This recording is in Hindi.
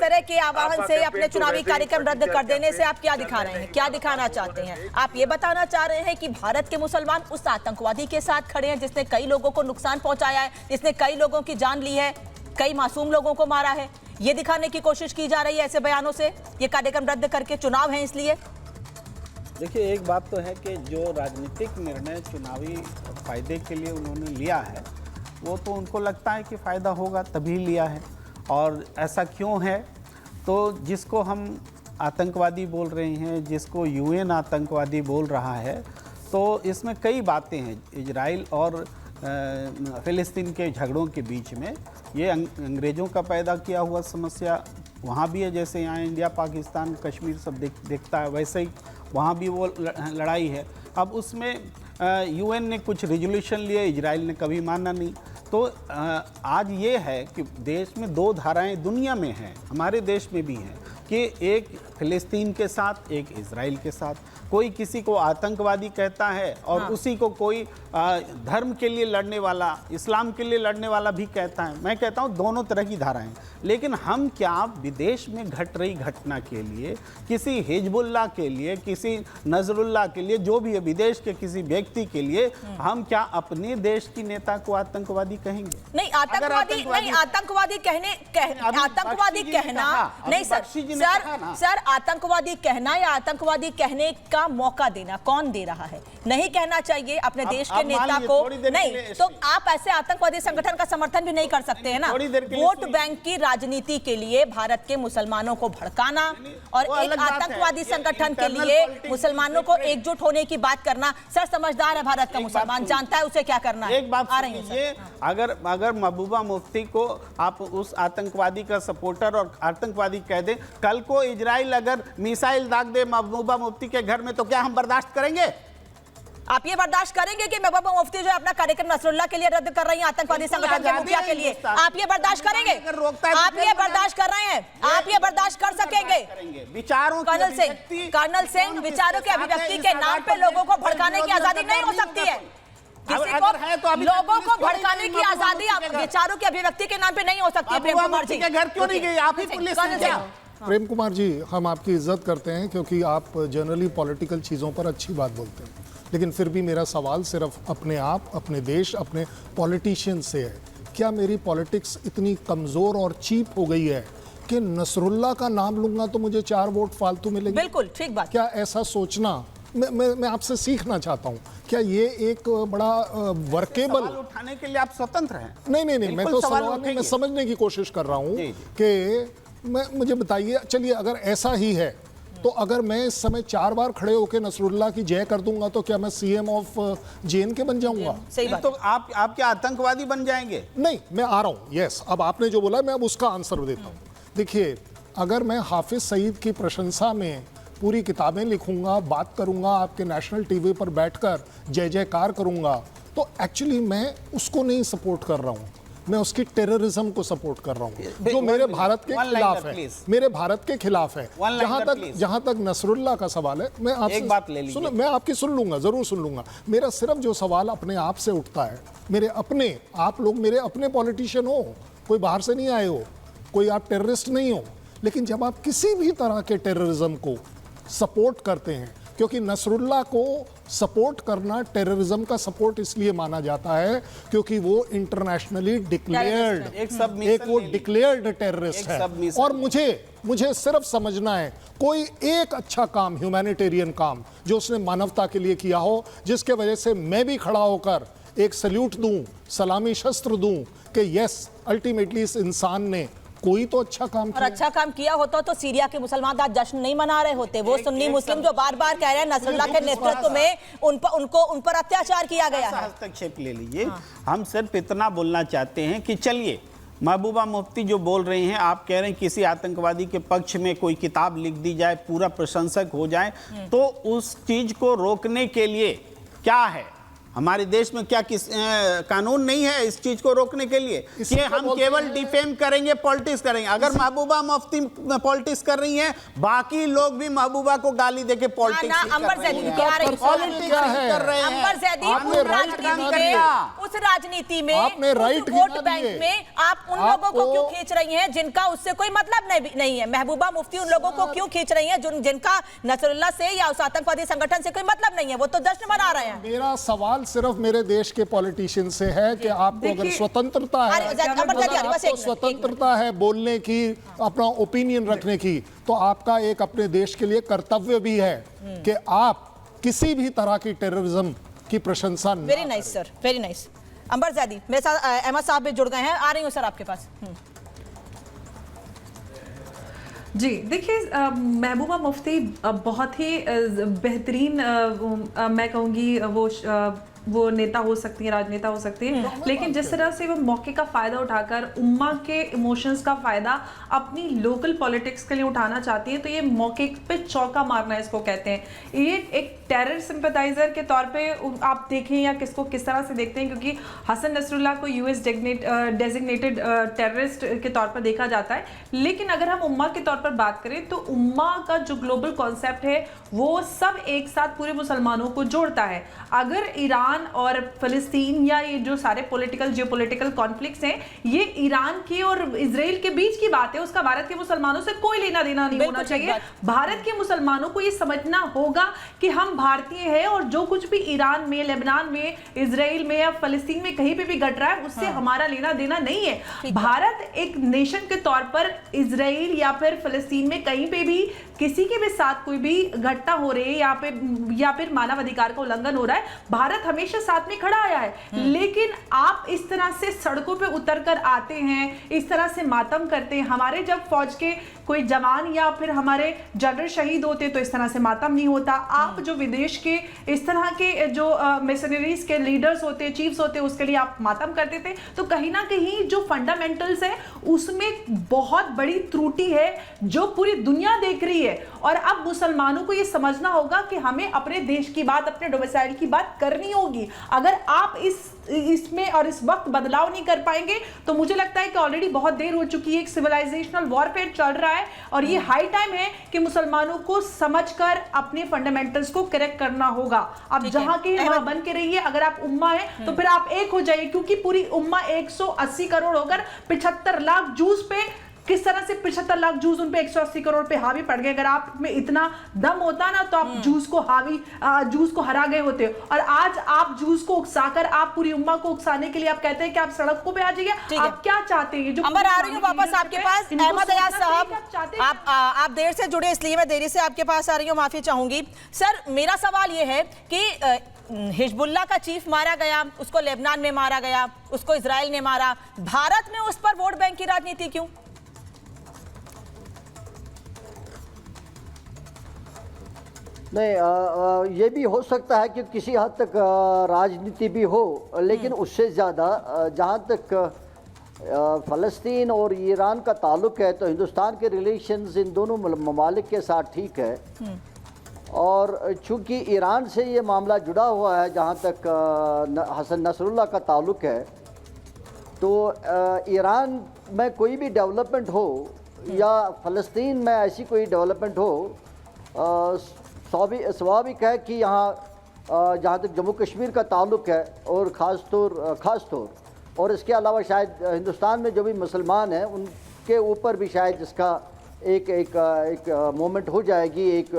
तरह के आह्वान से, अपने चुनावी कार्यक्रम रद्द कर देने से आप क्या दिखा रहे हैं, क्या दिखाना चाहते हैं? आप ये बताना चाह रहे हैं कि भारत के मुसलमान उस आतंकवादी के साथ खड़े हैं जिसने कई लोगों को नुकसान पहुंचाया है, जिसने कई लोगों की जान ली है, कई मासूम लोगों को मारा है? ये दिखाने की कोशिश की जा रही है ऐसे बयानों से, ये कार्यक्रम रद्द करके? चुनाव है इसलिए। देखिए, एक बात तो है कि जो राजनीतिक निर्णय चुनावी फायदे के लिए उन्होंने लिया है, वो तो उनको लगता है कि फ़ायदा होगा तभी लिया है। और ऐसा क्यों है? तो जिसको हम आतंकवादी बोल रहे हैं, जिसको यूएन आतंकवादी बोल रहा है, तो इसमें कई बातें हैं। इजराइल और फ़िलिस्तीन के झगड़ों के बीच में ये अंग्रेज़ों का पैदा किया हुआ समस्या वहाँ भी है। जैसे यहाँ इंडिया पाकिस्तान कश्मीर सब देखता है, वैसे ही वहाँ भी वो लड़ाई है। अब उसमें यूएन ने कुछ रेजोल्यूशन लिए, इजराइल ने कभी माना नहीं। तो आज ये है कि देश में दो धाराएं दुनिया में हैं, हमारे देश में भी हैं, कि एक फ़िलिस्तीन के साथ, एक इजराइल के साथ। कोई किसी को आतंकवादी कहता है और उसी को कोई धर्म के लिए लड़ने वाला, इस्लाम के लिए लड़ने वाला भी कहता है। मैं कहता हूँ दोनों तरह की धाराएं। लेकिन हम क्या विदेश में घट रही घटना के लिए, किसी हिजबुल्लाह के लिए, किसी नजरुल्लाह के लिए, जो भी है विदेश के किसी व्यक्ति के लिए, हम क्या अपने देश की नेता को आतंकवादी कहेंगे? नहीं, आतंकवादी नहीं, आतंकवादी कहना नहीं सर, आतंकवादी कहना या आतंकवादी कहने का मौका देना कौन दे रहा है? नहीं कहना चाहिए अपने देश के नेता को। नहीं तो आप ऐसे आतंकवादी संगठन का समर्थन भी नहीं कर सकते हैं ना। वोट बैंक की राजनीति के लिए भारत के मुसलमानों को भड़काना और एक आतंकवादी संगठन के लिए मुसलमानों को एकजुट होने की बात करना, सर समझदार है भारत का मुसलमान, जानता है उसे क्या करना है। एक बात आ रही है, अगर महबूबा मुफ्ती को आप उस आतंकवादी का सपोर्टर और आतंकवादी कह दें, कल को इजराइल अगर मिसाइल दाग दे महबूबा मुफ्ती के घर में, तो क्या हम बर्दाश्त करेंगे? आप ये बर्दाश्त करेंगे कि महबूबा मुफ्ती जो अपना कार्यक्रम नसरुल्लाह के लिए रद्द कर रही हैं, आतंकवादी संगठन के मुखिया के लिए? आप ये बर्दाश्त करेंगे? आप ये बर्दाश्त कर रहे हैं? आप ये बर्दाश्त कर सकेंगे? विचारों कर्नल सिंह, विचारों की अभिव्यक्ति के नाम पे लोगों को भड़काने की आजादी नहीं हो सकती है। किसी को लोगों को भड़काने की आजादी विचारों की अभिव्यक्ति के नाम पे नहीं हो सकती। प्रेम कुमार जी के घर क्यों नहीं गए? आप ही पुलिस से। प्रेम कुमार जी, हम आपकी इज्जत करते हैं क्योंकि आप जनरली पॉलिटिकल चीज़ों पर अच्छी बात बोलते हैं, लेकिन फिर भी मेरा सवाल सिर्फ अपने आप, अपने देश, अपने पॉलिटिशियन से है। क्या मेरी पॉलिटिक्स इतनी कमज़ोर और चीप हो गई है कि नसरुल्लाह का नाम लूँगा तो मुझे 4 वोट फालतू मिलेंगे? बिल्कुल ठीक बात। क्या ऐसा सोचना, मैं आपसे सीखना चाहता हूँ, क्या ये एक बड़ा वर्केबल उठाने के लिए आप स्वतंत्र हैं? नहीं, मैं तो सवाल नहीं, मैं समझने की कोशिश कर रहा हूँ कि मुझे बताइए, चलिए अगर ऐसा ही है तो अगर मैं इस समय 4 बार खड़े होकर नसरुल्लाह की जय कर दूंगा तो क्या मैं सीएम ऑफ JNK बन जाऊंगा? सही बात। तो आप क्या आतंकवादी बन जाएंगे? नहीं, मैं आ रहा हूं। यस, अब आपने जो बोला मैं अब उसका आंसर देता हूं। देखिए, अगर मैं हाफिज सईद की प्रशंसा में पूरी किताबें लिखूंगा, बात करूंगा, आपके नेशनल टीवी पर बैठकर जय जयकार करूंगा, तो एक्चुअली मैं उसको नहीं सपोर्ट कर रहा हूं, मैं उसकी टेररिज्म को सपोर्ट कर रहा हूं जो मेरे भारत के खिलाफ है, मेरे भारत के खिलाफ है। जहां तक नसरुल्लाह का सवाल है, मैं आपसे एक बात ले लीजिए, मैं आपकी सुन लूंगा, जरूर सुन लूंगा। मेरा सिर्फ जो सवाल अपने आप से उठता है, मेरे अपने, आप लोग मेरे अपने पॉलिटिशियन हो, कोई बाहर से नहीं आए हो, कोई आप टेररिस्ट नहीं हो, लेकिन जब आप किसी भी तरह के टेररिज्म को सपोर्ट करते हैं, क्योंकि नसरुल्लाह को सपोर्ट करना टेररिज्म का सपोर्ट इसलिए माना जाता है क्योंकि वो इंटरनेशनली डिक्लेयर्ड एक वो डिक्लेयर्ड टेररिस्ट है। और मुझे सिर्फ समझना है कोई एक अच्छा काम, ह्यूमैनिटेरियन काम जो उसने मानवता के लिए किया हो, जिसके वजह से मैं भी खड़ा होकर एक सल्यूट दूं, सलामी शस्त्र दूं कि यस, अल्टीमेटली इस इंसान ने कोई तो अच्छा काम किया। और अच्छा काम किया होता तो सीरिया के मुसलमान आज जश्न नहीं मना रहे होते। वो सुन्नी मुस्लिम जो बार-बार कह रहे हैं नसरुल्लाह के नेतृत्व में उन पर अत्याचार किया गया है। हस्तक्षेप ले लीजिए। हम सिर्फ इतना बोलना चाहते हैं कि चलिए, महबूबा मुफ्ती जो बोल रहे हैं, आप कह रहे हैं किसी आतंकवादी के पक्ष में कोई किताब लिख दी जाए, पूरा प्रशंसक हो जाए, तो उस चीज को रोकने के लिए क्या है? हमारे देश में क्या कानून नहीं है इस चीज को रोकने के लिए कि हम केवल डिफेम करेंगे, पॉलिटिक्स करेंगे? अगर महबूबा मुफ्ती पॉलिटिक्स कर रही हैं, बाकी लोग भी महबूबा को गाली देके पॉलिटिक्स अंबर जैदी कर रहे हैं। अंबर जैदी उस राजनीति में, आपने राइट वोट बैंक में आप उन लोगों को क्यों खींच रही हैं जिनका उससे कोई मतलब नहीं है? महबूबा मुफ्ती उन लोगों को क्यों खींच रही हैं जिनका नसरुल्लाह से या उस आतंकवादी संगठन से कोई मतलब नहीं है? वो तो जश्न मना रहे हैं। मेरा सवाल सिर्फ मेरे देश के पॉलिटिशियन से है कि आपको अगर स्वतंत्रता है, आपको स्वतंत्रता है बोलने की, अपना ओपिनियन रखने की, तो आपका एक अपने देश के लिए कर्तव्य भी है कि आप किसी भी तरह की टेररिज्म की प्रशंसा न करें। Very nice sir, very nice. Ambar Zaidi मेरे साथ अहमद साहब भी जुड़ गए हैं, आ रही हूँ सर आपके पास। जी देखिए, महबूबा मुफ्ती बहुत ही बेहतरीन मैं कहूँगी वो नेता हो सकती है, राजनेता हो सकती है, लेकिन जिस तरह से वो मौके का फायदा उठाकर उम्मा के इमोशंस का फायदा अपनी लोकल पॉलिटिक्स के लिए उठाना चाहती है, तो ये मौके पे चौका मारना इसको कहते हैं। ये एक टेरर सिंपैथाइजर के तौर पे आप देखें या किसको किस तरह से देखते हैं, क्योंकि हसन नसरुल्लाह को यूएस डेजिग्नेटेड टेररिस्ट के तौर पर देखा जाता है, लेकिन अगर हम उम्मा के तौर पर बात करें तो उम्मा का जो ग्लोबल कॉन्सेप्ट है वो सब एक साथ पूरे मुसलमानों को जोड़ता है। अगर ईरान और फिलिस्तीन या ये जो सारे पॉलिटिकल जियोपॉलिटिकल कॉन्फ्लिक्ट्स हैं, ये ईरान की और इजराइल के बीच की बात है, उसका भारत के मुसलमानों से कोई लेना देना नहीं होना चाहिए। भारत के मुसलमानों को ये समझना होगा कि हम भारतीय हैं और जो कुछ भी ईरान में, लेबनान में, इजराइल में या फिलिस्तीन में कहीं पे भी घट रहा है उससे हमारा लेना देना नहीं है। भारत एक नेशन के तौर पर इजराइल या फिर फिलिस्तीन में कहीं पे भी किसी के भी साथ कोई भी घटना हो रही है या फिर मानव अधिकार का उल्लंघन हो रहा है, भारत हमेशा साथ में खड़ा आया है। लेकिन आप इस तरह से सड़कों पे उतर कर आते हैं, इस तरह से मातम करते हैं। हमारे जब फौज के कोई जवान या फिर हमारे जनरल शहीद होते तो इस तरह से मातम नहीं होता। आप जो विदेश के इस तरह के जो मिशनरीज के लीडर्स होते, चीफ्स होते, उसके लिए आप मातम करते थे। तो कहीं ना कहीं जो फंडामेंटल्स है उसमें बहुत बड़ी त्रुटि है जो पूरी दुनिया देख रही है। और अब मुसलमानों को यह समझना होगा कि हमें अपने देश की बात, अपने डोमिसाइल की बात करनी होगी। अगर आप इसमें और इस वक्त बदलाव नहीं कर पाएंगे तो मुझे लगता है कि ऑलरेडी बहुत देर हो चुकी है, एक सिविलाइजेशनल वॉरफेयर चल रहा है और ये हाई टाइम है कि मुसलमानों को समझकर अपने फंडामेंटल्स को करेक्ट करना होगा। अब जहां के वहां बन के रहिए, अगर आप उम्मा है तो फिर आप एक हो जाइए, क्योंकि पूरी उम्मा 180 करोड़ होकर 75 लाख जूस पे किस तरह से 75 लाख जूस उन पे 180 करोड़ पे हावी पड़ गए। अगर आप में इतना दम होता ना तो आप जूस को हरा गए होते। और आज आप जूस को उकसाकर आप पूरी उम्मा को उकसाने के लिए आप कहते हैं कि आप सड़कों पे आ जाइए। आप क्या चाहते हैं? जो अंबर आ रही हूं वापस आपके पास। अहमद अयाज साहब, आप देर से जुड़े इसलिए मैं देरी से आपके पास आ रही हूं, माफी चाहूंगी। सर मेरा सवाल यह है कि हिजबुल्लाह का चीफ मारा गया, उसको लेबनान में मारा गया, उसको इजराइल ने मारा, भारत में उस पर वोट बैंक की राजनीति क्यों? नहीं, ये भी हो सकता है कि किसी हद तक राजनीति भी हो, लेकिन उससे ज़्यादा जहाँ तक फ़लस्तीन और ईरान का ताल्लुक़ है तो हिंदुस्तान के रिलेशंस इन दोनों ममालिक के साथ ठीक है। और चूँकि ईरान से ये मामला जुड़ा हुआ है, जहाँ तक हसन नसरुल्लाह का ताल्लुक़ है, तो ईरान में कोई भी डेवलपमेंट हो या फ़लस्तीन में ऐसी कोई डेवलपमेंट हो, स्वाभाविक है कि यहाँ जहाँ तक जम्मू कश्मीर का ताल्लुक़ है और ख़ास तौर और इसके अलावा शायद हिंदुस्तान में जो भी मुसलमान हैं उनके ऊपर भी शायद इसका एक मोमेंट हो जाएगी, एक